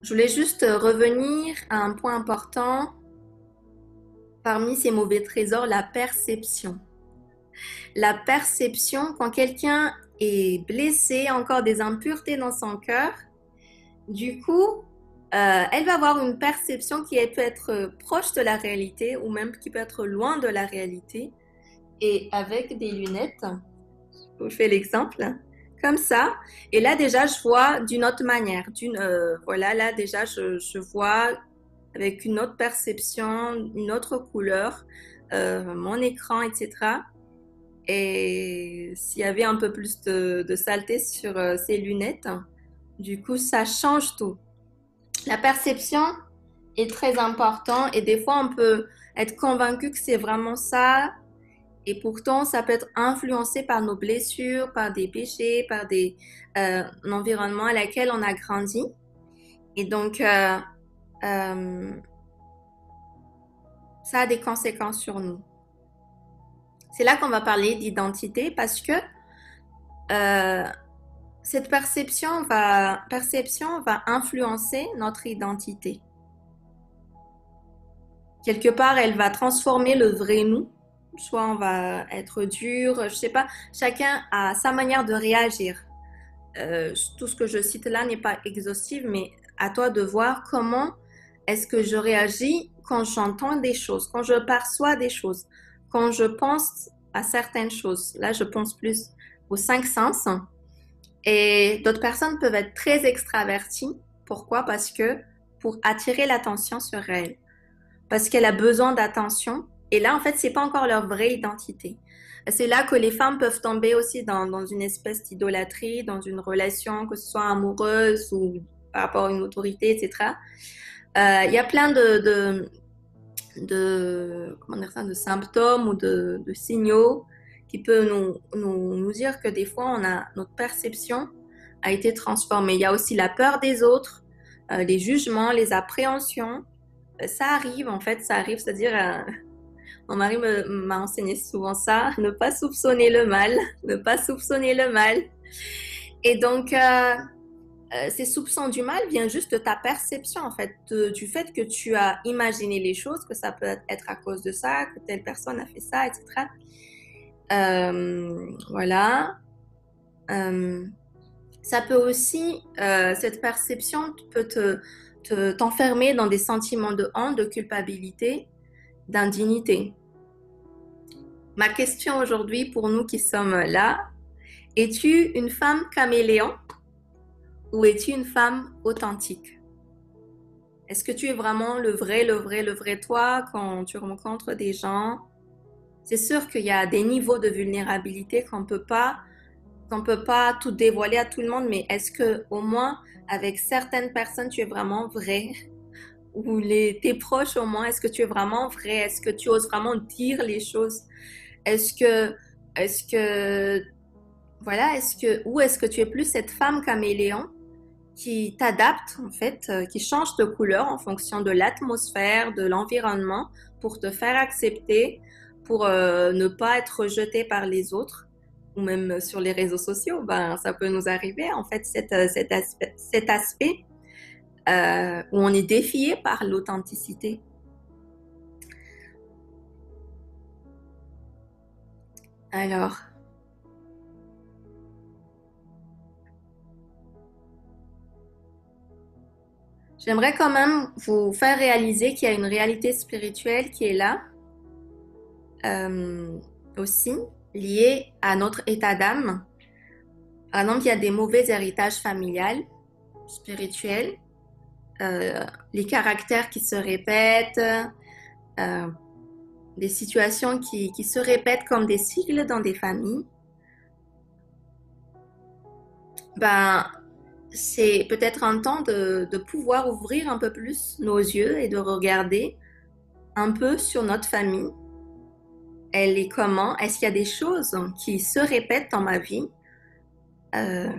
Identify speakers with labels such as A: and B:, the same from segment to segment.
A: Je voulais juste revenir à un point important parmi ces mauvais trésors, la perception. La perception, quand quelqu'un est blessé, encore des impuretés dans son cœur, du coup, elle va avoir une perception qui peut être proche de la réalité ou même qui peut être loin de la réalité. Et avec des lunettes, je fais l'exemple, comme ça. Et là, déjà, je vois d'une autre manière. Voilà, là, déjà, je vois avec une autre perception, une autre couleur, mon écran, etc. Et s'il y avait un peu plus de saleté sur ces lunettes, du coup, ça change tout. La perception est très importante et des fois, on peut être convaincu que c'est vraiment ça. Et pourtant, ça peut être influencé par nos blessures, par des péchés, par un environnement à laquelle on a grandi. Et donc, euh, ça a des conséquences sur nous. C'est là qu'on va parler d'identité parce que euh, cette perception va influencer notre identité. Quelque part, elle va transformer le vrai nous. Soit on va être dur, je sais pas. Chacun a sa manière de réagir. Tout ce que je cite là n'est pas exhaustif, mais à toi de voir comment est-ce que je réagis quand j'entends des choses, quand je perçois des choses, quand je pense à certaines choses. Là, je pense plus aux cinq sens. Et d'autres personnes peuvent être très extraverties. Pourquoi? Parce que pour attirer l'attention sur elles, parce qu'elle a besoin d'attention. Et là, en fait, c'est pas encore leur vraie identité. C'est là que les femmes peuvent tomber aussi dans une espèce d'idolâtrie, dans une relation, que ce soit amoureuse ou par rapport à une autorité, etc. Il y a plein comment dire ça, de symptômes ou de signaux qui peuvent nous dire que des fois, notre perception a été transformée. Il y a aussi la peur des autres, les jugements, les appréhensions. Ça arrive, en fait, ça arrive, c'est-à-dire, mon mari m'a enseigné souvent ça, ne pas soupçonner le mal, ne pas soupçonner le mal. Et donc, ces soupçons du mal viennent juste de ta perception, en fait, du fait que tu as imaginé les choses, que ça peut être à cause de ça, que telle personne a fait ça, etc. Voilà. Euh, Ça peut aussi, cette perception peut t'enfermer dans des sentiments de honte, de culpabilité, d'indignité. Ma question aujourd'hui pour nous qui sommes là, es-tu une femme caméléon ou es-tu une femme authentique? Est-ce que tu es vraiment le vrai toi quand tu rencontres des gens? C'est sûr qu'il y a des niveaux de vulnérabilité qu'on peut pas tout dévoiler à tout le monde, mais est-ce que au moins avec certaines personnes tu es vraiment vrai? Ou tes proches au moins, est-ce que tu es vraiment vrai? Est-ce que tu oses vraiment dire les choses? Est-ce que, est-ce que, voilà, ou est-ce que tu es plus cette femme caméléon qui t'adapte, en fait, qui change de couleur en fonction de l'atmosphère, de l'environnement, pour te faire accepter, pour ne pas être rejeté par les autres, ou même sur les réseaux sociaux, ben, ça peut nous arriver, en fait, cet aspect où on est défié par l'authenticité. Alors, j'aimerais quand même vous faire réaliser qu'il y a une réalité spirituelle qui est là, euh, aussi, liée à notre état d'âme. Par exemple, il y a des mauvais héritages familiales, spirituels, euh, les caractères qui se répètent, euh, des situations qui se répètent comme des cycles dans des familles. Ben, c'est peut-être un temps de pouvoir ouvrir un peu plus nos yeux et de regarder un peu sur notre famille. Elle est comment? Est-ce qu'il y a des choses qui se répètent dans ma vie, euh,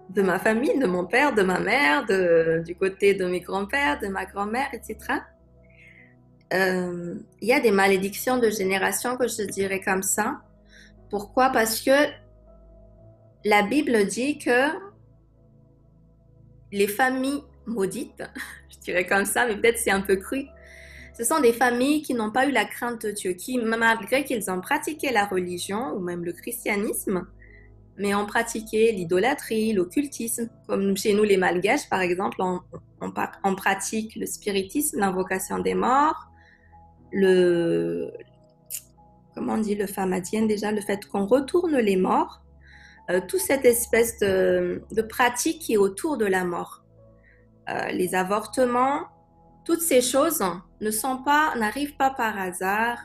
A: de ma famille, de mon père, de ma mère, du côté de mes grands-pères, de ma grand-mère, etc. Il y a des malédictions de génération que je dirais comme ça. Pourquoi? Parce que la Bible dit que les familles maudites, je dirais comme ça, mais peut-être c'est un peu cru. Ce sont des familles qui n'ont pas eu la crainte de Dieu, qui, malgré qu'ils ont pratiqué la religion ou même le christianisme, mais ont pratiqué l'idolâtrie, l'occultisme, comme chez nous les Malgaches par exemple, on pratique le spiritisme, l'invocation des morts, le, comment on dit, le famadien déjà, le fait qu'on retourne les morts, toute cette espèce de pratique qui est autour de la mort. Les avortements, toutes ces choses n'arrivent pas par hasard.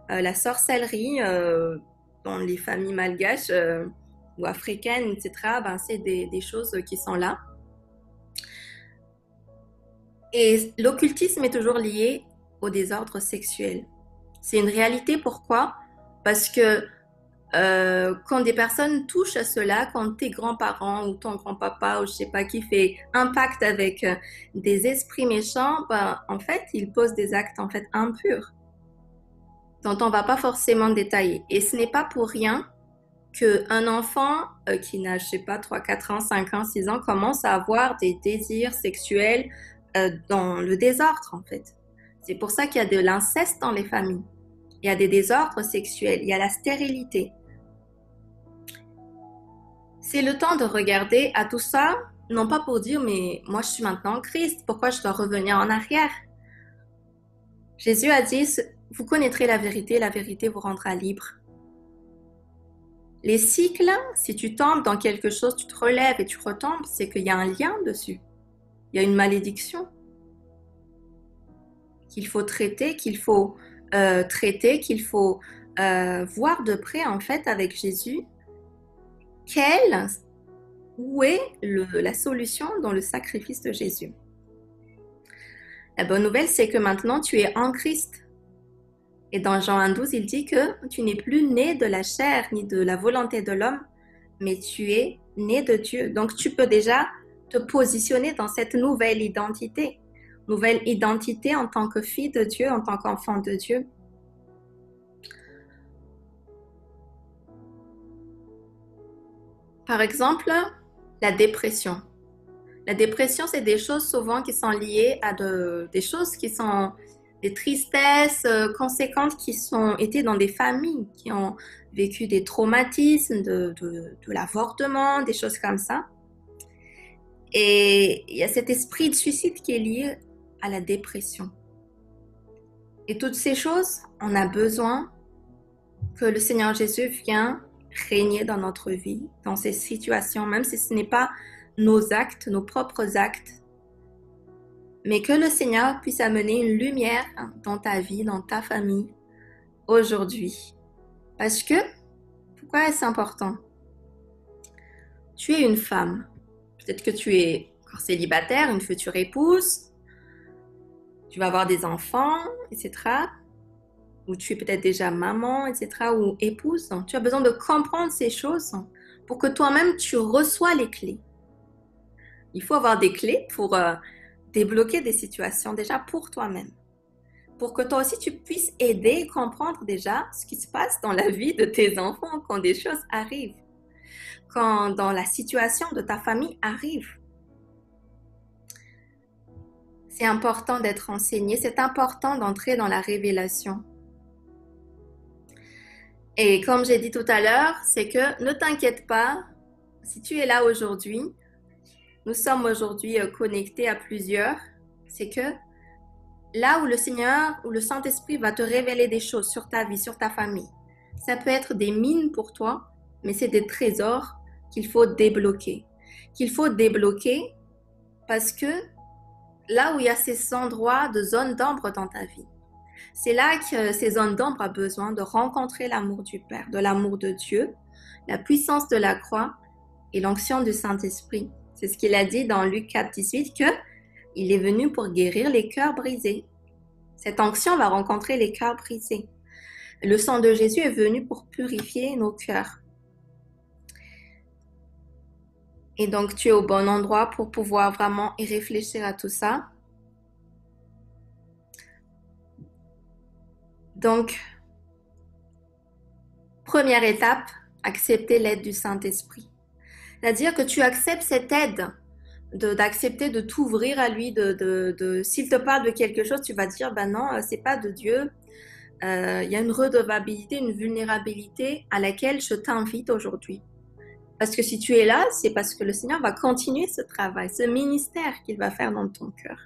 A: La sorcellerie, dans les familles malgaches ou africaines, etc., ben, c'est des choses qui sont là. Et l'occultisme est toujours lié au désordre sexuel. C'est une réalité, pourquoi? Parce que quand des personnes touchent à cela, quand tes grands-parents ou ton grand-papa ou je sais pas qui fait un pacte avec des esprits méchants, ben, en fait, ils posent des actes en fait impurs dont on va pas forcément détailler. Et ce n'est pas pour rien qu'un enfant qui n'a, je sais pas, 3, 4 ans, 5 ans, 6 ans, commence à avoir des désirs sexuels dans le désordre, en fait. C'est pour ça qu'il y a de l'inceste dans les familles. Il y a des désordres sexuels, il y a la stérilité. C'est le temps de regarder à tout ça, non pas pour dire, mais moi je suis maintenant en Christ, pourquoi je dois revenir en arrière? Jésus a dit, vous connaîtrez la vérité vous rendra libre. Les cycles, si tu tombes dans quelque chose, tu te relèves et tu retombes, c'est qu'il y a un lien dessus. Il y a une malédiction qu'il faut traiter, qu'il faut voir de près en fait avec Jésus. Où est la solution dans le sacrifice de Jésus? La bonne nouvelle, c'est que maintenant tu es en Christ. Et dans Jean 1,12, il dit que tu n'es plus né de la chair ni de la volonté de l'homme, mais tu es né de Dieu. Donc tu peux déjà te positionner dans cette nouvelle identité. Nouvelle identité en tant que fille de Dieu, en tant qu'enfant de Dieu. Par exemple, la dépression. La dépression, c'est des choses souvent qui sont liées à des choses qui sont des tristesses conséquentes qui ont été dans des familles, qui ont vécu des traumatismes, de l'avortement, des choses comme ça. Et il y a cet esprit de suicide qui est lié à la dépression. Et toutes ces choses, on a besoin que le Seigneur Jésus vienne régner dans notre vie, dans ces situations, même si ce n'est pas nos actes, nos propres actes, mais que le Seigneur puisse amener une lumière dans ta vie, dans ta famille, aujourd'hui. Parce que, pourquoi est-ce important? Tu es une femme. Peut-être que tu es encore célibataire, une future épouse, tu vas avoir des enfants, etc. Ou tu es peut-être déjà maman, etc. ou épouse. Tu as besoin de comprendre ces choses pour que toi-même, tu reçois les clés. Il faut avoir des clés pour débloquer des situations déjà pour toi-même. Pour que toi aussi, tu puisses aider et comprendre déjà ce qui se passe dans la vie de tes enfants quand des choses arrivent. Quand dans la situation de ta famille arrive. C'est important d'être enseigné, c'est important d'entrer dans la révélation. Et comme j'ai dit tout à l'heure, c'est que ne t'inquiète pas, si tu es là aujourd'hui, nous sommes aujourd'hui connectés à plusieurs, c'est que là où le Seigneur ou le Saint-Esprit va te révéler des choses sur ta vie, sur ta famille, ça peut être des mines pour toi, mais c'est des trésors qu'il faut débloquer. Qu'il faut débloquer parce que là où il y a ces endroits de zones d'ombre dans ta vie, c'est là que ces zones d'ombre ont besoin de rencontrer l'amour du Père, de l'amour de Dieu, la puissance de la croix et l'onction du Saint-Esprit. C'est ce qu'il a dit dans Luc 4, 18, qu'il est venu pour guérir les cœurs brisés. Cette onction va rencontrer les cœurs brisés. Le sang de Jésus est venu pour purifier nos cœurs. Et donc, tu es au bon endroit pour pouvoir vraiment y réfléchir à tout ça. Donc, première étape, accepter l'aide du Saint-Esprit. C'est-à-dire que tu acceptes cette aide d'accepter de t'ouvrir à lui, s'il te parle de quelque chose, tu vas dire, ben non, c'est pas de Dieu. Il y a une redevabilité, une vulnérabilité à laquelle je t'invite aujourd'hui. Parce que si tu es là, c'est parce que le Seigneur va continuer ce travail, ce ministère qu'il va faire dans ton cœur.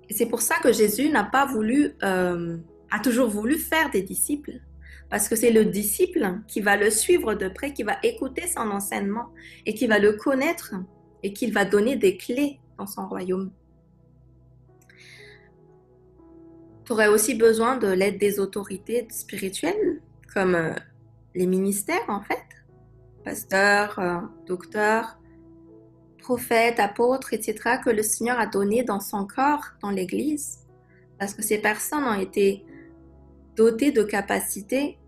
A: Et c'est pour ça que Jésus n'a pas voulu, a toujours voulu faire des disciples. Parce que c'est le disciple qui va le suivre de près, qui va écouter son enseignement et qui va le connaître et qui va donner des clés dans son royaume. Tu aurais aussi besoin de l'aide des autorités spirituelles, comme les ministères en fait, pasteurs, docteurs, prophètes, apôtres, etc., que le Seigneur a donné dans son corps, dans l'Église, parce que ces personnes ont été dotées de capacités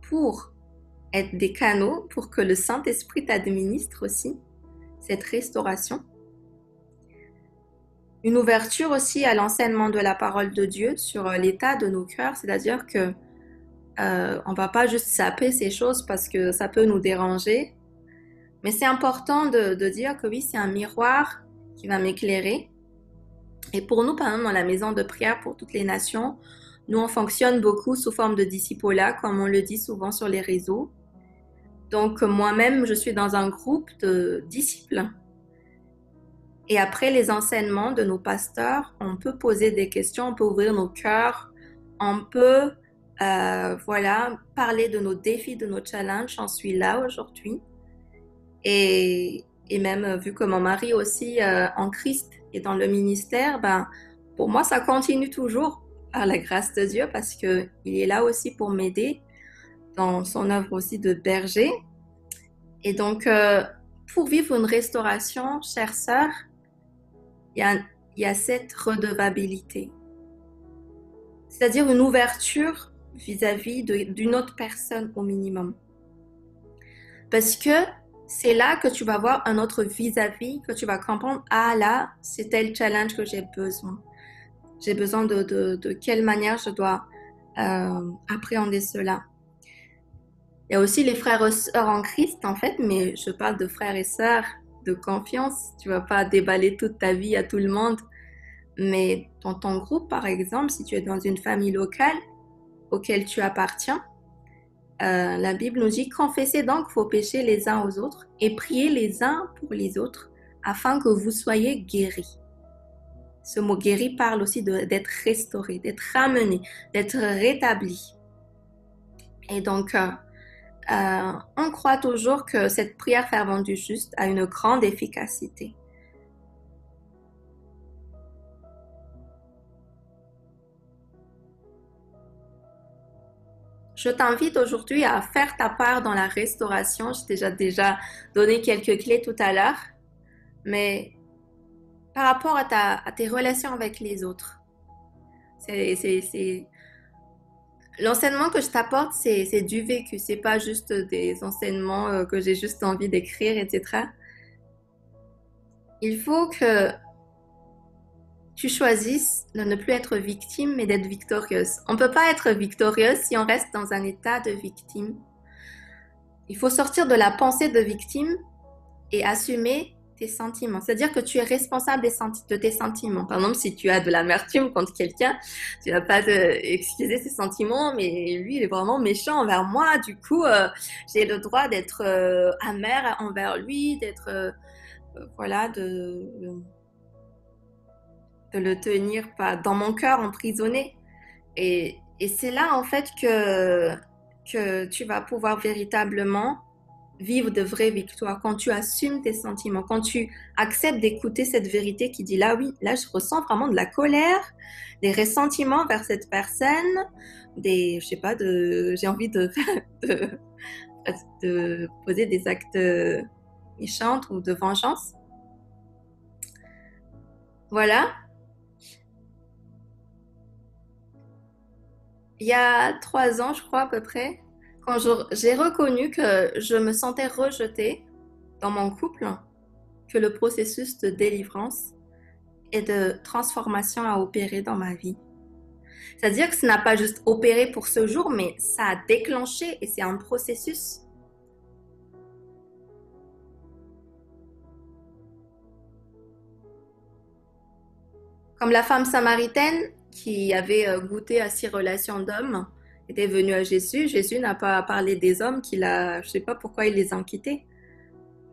A: pour être des canaux, pour que le Saint-Esprit t'administre aussi cette restauration. Une ouverture aussi à l'enseignement de la parole de Dieu sur l'état de nos cœurs, c'est-à-dire que on va pas juste saper ces choses parce que ça peut nous déranger, mais c'est important de dire que oui, c'est un miroir qui va m'éclairer. Et pour nous, par exemple, dans la maison de prière pour toutes les nations, nous, on fonctionne beaucoup sous forme de discipolat, comme on le dit souvent sur les réseaux. Donc, moi-même, je suis dans un groupe de disciples. Et après les enseignements de nos pasteurs, on peut poser des questions, on peut ouvrir nos cœurs, on peut, voilà, parler de nos défis, de nos challenges. J'en suis là aujourd'hui. Et même vu que mon mari aussi en Christ est dans le ministère, ben, pour moi, ça continue toujours par la grâce de Dieu parce qu'il est là aussi pour m'aider dans son œuvre aussi de berger. Et donc, pour vivre une restauration, chère sœur, il y a cette redevabilité, c'est-à-dire une ouverture vis-à-vis d'une autre personne au minimum. Parce que c'est là que tu vas voir un autre vis-à-vis, que tu vas comprendre, ah là, c'est tel challenge que j'ai besoin. J'ai besoin de quelle manière je dois appréhender cela. Il y a aussi les frères et sœurs en Christ, en fait, mais je parle de frères et sœurs de confiance. Tu vas pas déballer toute ta vie à tout le monde. Mais dans ton groupe, par exemple, si tu es dans une famille locale auquel tu appartiens, la Bible nous dit confessez donc vos péchés les uns aux autres et priez les uns pour les autres afin que vous soyez guéris. Ce mot guéri parle aussi d'être restauré, d'être ramené, d'être rétabli. Et donc, on croit toujours que cette prière fervente du juste a une grande efficacité. Je t'invite aujourd'hui à faire ta part dans la restauration. Je t'ai déjà donné quelques clés tout à l'heure, mais par rapport à tes relations avec les autres, l'enseignement que je t'apporte, c'est du vécu. C'est pas juste des enseignements que j'ai juste envie d'écrire, etc. Il faut que tu choisisses de ne plus être victime, mais d'être victorieuse. On ne peut pas être victorieuse si on reste dans un état de victime. Il faut sortir de la pensée de victime et assumer tes sentiments. C'est-à-dire que tu es responsable de tes sentiments. Par exemple, si tu as de l'amertume contre quelqu'un, tu vas pas excuser ses sentiments, mais lui, il est vraiment méchant envers moi. Du coup, j'ai le droit d'être amère envers lui, d'être, voilà, de le tenir pas dans mon cœur emprisonné. Et c'est là, en fait, que tu vas pouvoir véritablement vivre de vraies victoires, quand tu assumes tes sentiments, quand tu acceptes d'écouter cette vérité qui dit là, oui, là, je ressens vraiment de la colère, des ressentiments vers cette personne, je sais pas, j'ai envie de, de poser des actes méchants ou de vengeance. Voilà. Il y a 3 ans, je crois à peu près, quand j'ai reconnu que je me sentais rejetée dans mon couple, que le processus de délivrance et de transformation a opéré dans ma vie. C'est-à-dire que ça n'a pas juste opéré pour ce jour, mais ça a déclenché et c'est un processus. Comme la femme samaritaine qui avait goûté à 6 relations d'hommes était venue à Jésus. Jésus n'a pas parlé des hommes je sais pas pourquoi il les a quittés,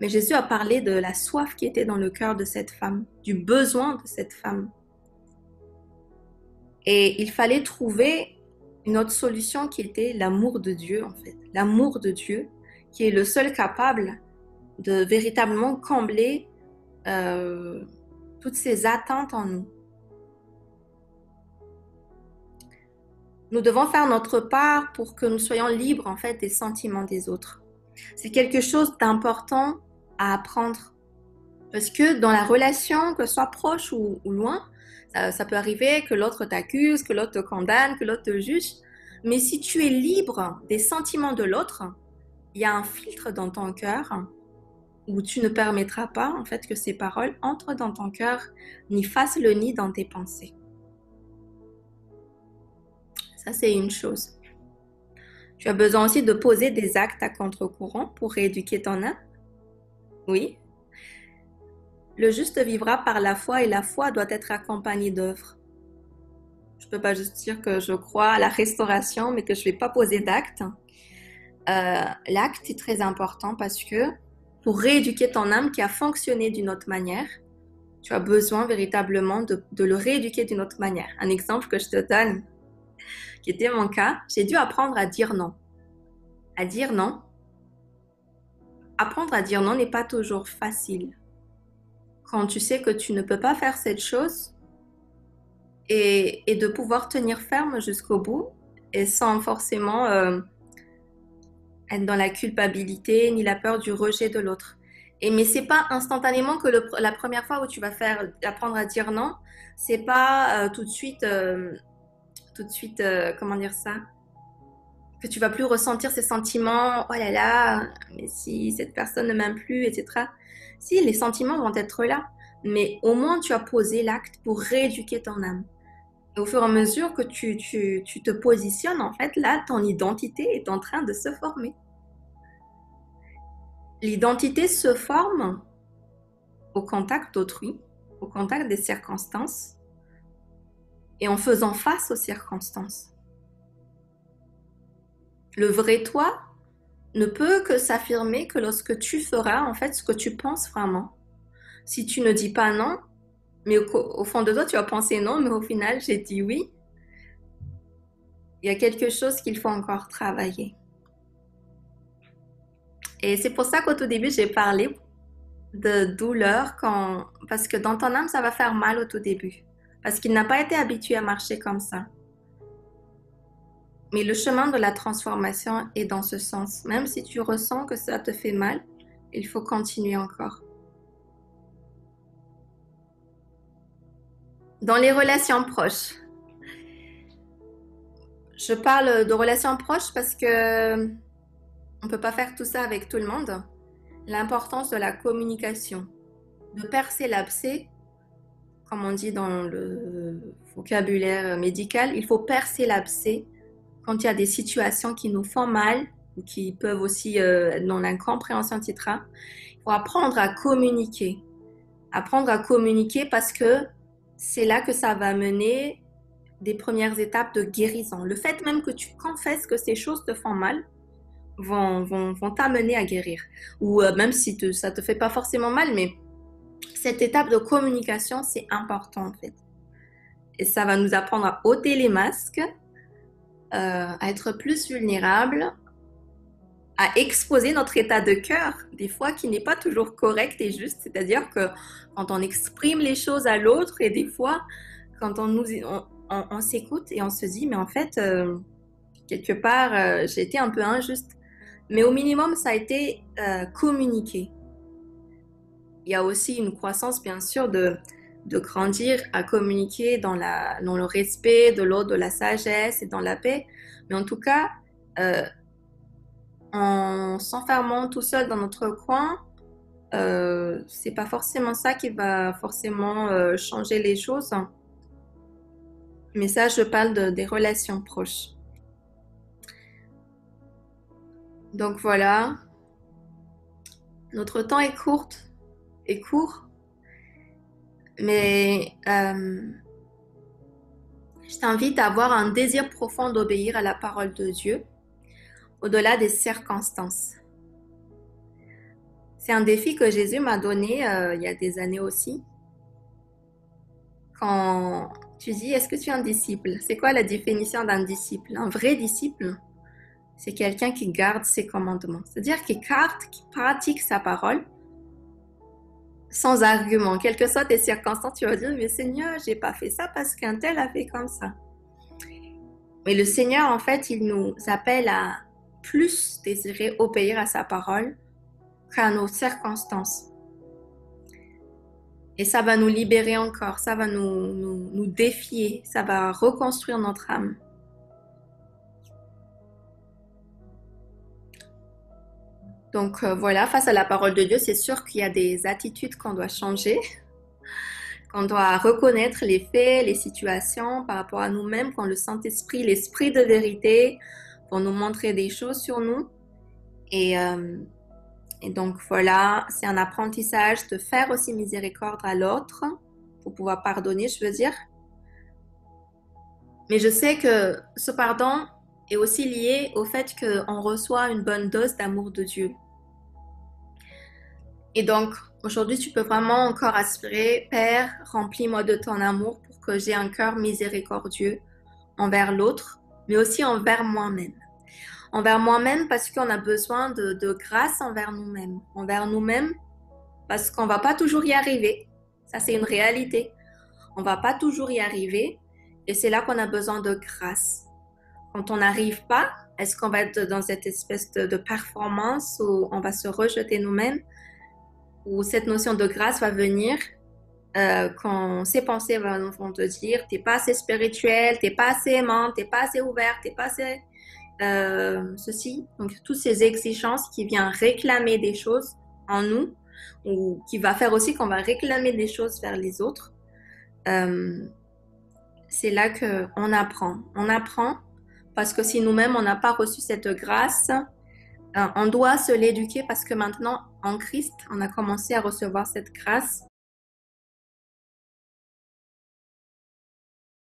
A: mais Jésus a parlé de la soif qui était dans le cœur de cette femme, du besoin de cette femme. Et il fallait trouver une autre solution qui était l'amour de Dieu, en fait. L'amour de Dieu, qui est le seul capable de véritablement combler toutes ces attentes en nous. Nous devons faire notre part pour que nous soyons libres, en fait, des sentiments des autres. C'est quelque chose d'important à apprendre. Parce que dans la relation, que ce soit proche ou loin, ça peut arriver que l'autre t'accuse, que l'autre te condamne, que l'autre te juge. Mais si tu es libre des sentiments de l'autre, il y a un filtre dans ton cœur où tu ne permettras pas, en fait, que ces paroles entrent dans ton cœur, ni fassent le nid dans tes pensées. Ça, c'est une chose. Tu as besoin aussi de poser des actes à contre-courant pour rééduquer ton âme. Oui. Le juste vivra par la foi et la foi doit être accompagnée d'œuvres. Je ne peux pas juste dire que je crois à la restauration, mais que je ne vais pas poser d'actes. L'acte est très important parce que pour rééduquer ton âme qui a fonctionné d'une autre manière, tu as besoin véritablement de le rééduquer d'une autre manière. Un exemple que je te donne, qui était mon cas, j'ai dû apprendre à dire non. À dire non. Apprendre à dire non n'est pas toujours facile. Quand tu sais que tu ne peux pas faire cette chose et de pouvoir tenir ferme jusqu'au bout et sans forcément être dans la culpabilité ni la peur du rejet de l'autre. Mais c'est pas instantanément que la première fois où tu vas apprendre à dire non, c'est pas tout de suite, comment dire ça, que tu vas plus ressentir ces sentiments, oh là là, mais si cette personne ne m'aime plus, etc. Si, les sentiments vont être là, mais au moins tu as posé l'acte pour rééduquer ton âme. Et au fur et à mesure que tu te positionnes, en fait, là, ton identité est en train de se former. L'identité se forme au contact d'autrui, au contact des circonstances et en faisant face aux circonstances. Le vrai toi ne peut que s'affirmer que lorsque tu feras en fait ce que tu penses vraiment. Si tu ne dis pas non, mais au fond de toi tu vas penser non, mais au final j'ai dit oui, il y a quelque chose qu'il faut encore travailler. Et c'est pour ça qu'au tout début j'ai parlé de douleur parce que dans ton âme ça va faire mal au tout début, parce qu'il n'a pas été habitué à marcher comme ça. Mais le chemin de la transformation est dans ce sens. Même si tu ressens que ça te fait mal, il faut continuer encore. Dans les relations proches, je parle de relations proches parce que on ne peut pas faire tout ça avec tout le monde. L'importance de la communication, de percer l'abcès, comme on dit dans le vocabulaire médical, il faut percer l'abcès quand il y a des situations qui nous font mal ou qui peuvent aussi être dans l'incompréhension, etc. Il faut apprendre à communiquer. Apprendre à communiquer parce que c'est là que ça va mener des premières étapes de guérison. Le fait même que tu confesses que ces choses te font mal vont t'amener à guérir. Ou même si ça ne te fait pas forcément mal, mais cette étape de communication, c'est important en fait. Et ça va nous apprendre à ôter les masques, à être plus vulnérable, à exposer notre état de cœur, des fois qui n'est pas toujours correct et juste, c'est-à-dire que quand on exprime les choses à l'autre et des fois, quand on s'écoute et on se dit, mais en fait, quelque part, j'ai été un peu injuste. Mais au minimum, ça a été communiqué. Il y a aussi une croissance, bien sûr, de grandir à communiquer dans le respect de l'autre, de la sagesse et dans la paix. Mais en tout cas, en s'enfermant tout seul dans notre coin, c'est pas forcément ça qui va forcément changer les choses. Mais ça, je parle des relations proches. Donc voilà, notre temps est court, mais Je t'invite à avoir un désir profond d'obéir à la parole de Dieu, au-delà des circonstances. C'est un défi que Jésus m'a donné il y a des années aussi. Quand tu dis, est-ce que tu es un disciple? C'est quoi la définition d'un disciple? Un vrai disciple, c'est quelqu'un qui garde ses commandements. C'est-à-dire qui pratique sa parole sans argument. Quelles que soient tes circonstances, tu vas dire, mais Seigneur, j'ai pas fait ça parce qu'un tel a fait comme ça. Mais le Seigneur, en fait, il nous appelle à plus désirer obéir à sa parole qu'à nos circonstances. Et ça va nous libérer encore, ça va nous défier, ça va reconstruire notre âme. Donc voilà, face à la parole de Dieu, c'est sûr qu'il y a des attitudes qu'on doit changer, qu'on doit reconnaître les faits, les situations par rapport à nous-mêmes, quand le Saint-Esprit, l'Esprit de vérité, pour nous montrer des choses sur nous. Et donc voilà, c'est un apprentissage de faire aussi miséricorde à l'autre, pour pouvoir pardonner, je veux dire. Mais je sais que ce pardon est aussi lié au fait qu'on reçoit une bonne dose d'amour de Dieu. Et donc, aujourd'hui, tu peux vraiment encore aspirer, Père, remplis-moi de ton amour pour que j'ai un cœur miséricordieux envers l'autre, mais aussi envers moi-même. Envers moi-même parce qu'on a besoin de grâce envers nous-mêmes. Envers nous-mêmes parce qu'on ne va pas toujours y arriver. Ça, c'est une réalité. On ne va pas toujours y arriver et c'est là qu'on a besoin de grâce. Quand on n'arrive pas, est-ce qu'on va être dans cette espèce de performance où on va se rejeter nous-mêmes, où cette notion de grâce va venir quand ces pensées vont te dire t'es pas assez spirituel, t'es pas assez aimante, t'es pas assez ouverte, t'es pas assez ceci. Donc toutes ces exigences qui viennent réclamer des choses en nous ou qui va faire aussi qu'on va réclamer des choses vers les autres. C'est là qu'on apprend. On apprend parce que si nous-mêmes on n'a pas reçu cette grâce, on doit se l'éduquer parce que maintenant, en Christ, on a commencé à recevoir cette grâce